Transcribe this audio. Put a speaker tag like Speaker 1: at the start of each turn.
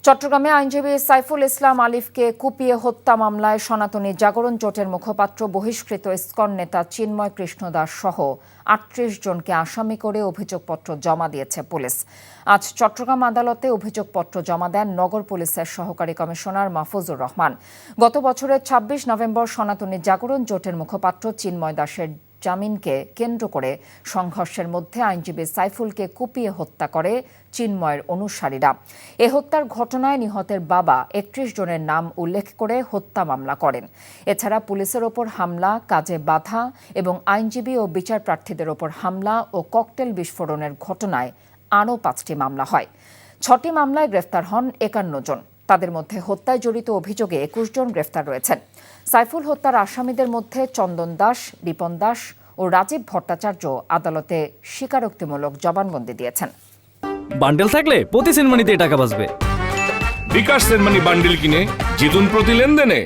Speaker 1: চট্টগ্রামে আইনজীবী সাইফুল ইসলাম আলিফকে কুপিয়ে হত্যা মামলায় সনাতনী জাগরণ জোটের মুখপাত্র বহিষ্কৃত ইসকন নেতা চিন্ময় কৃষ্ণ দাস সহ ৩৮ জনকে আসামি করে অভিযোগপত্র জমা দিয়েছে পুলিশ। আজ চট্টগ্রাম আদালতে অভিযোগপত্র জমা দেন নগর পুলিশের সহকারী কমিশনার মাহফুজুর রহমান। গত বছরের ২৬ নভেম্বর সনাতনী জাগরণ জোটের মুখপাত্র চিন্ময় দাসের জামিনকে কেন্দ্র করে সংঘর্ষের মধ্যে আইনজীবী সাইফুলকে কুপিয়ে হত্যা করে চিন্ময়ের অনুসারীরা। এ হত্যার ঘটনায় নিহতের বাবা ৩১ জনের নাম উল্লেখ করে হত্যা মামলা করেন। এছাড়া পুলিশের ওপর হামলা, কাজে বাধা এবং আইনজীবী ও বিচার প্রার্থীদের ওপর হামলা ও ককটেল বিস্ফোরণের ঘটনায় আরও ৫টি মামলা হয়। ৬টি মামলায় গ্রেফতার হন ৫১ জন। তাদের মধ্যে হত্যায় জড়িত অভিযোগে ২১ জন গ্রেফতার রয়েছেন। সাইফুল হত্যার আসামিদের মধ্যে চন্দন দাস, রিপন দাস ও রাজীব ভট্টাচার্য আদালতে স্বীকারোক্তিমূলক জবানবন্দি দিয়েছেন।
Speaker 2: বান্ডেল থাকলে প্রতি সেনমানিতে টাকা বাঁচবে।
Speaker 3: বিকাশ সেনমানি বান্ডেল কিনে জিতুন প্রতি লেনদেনে।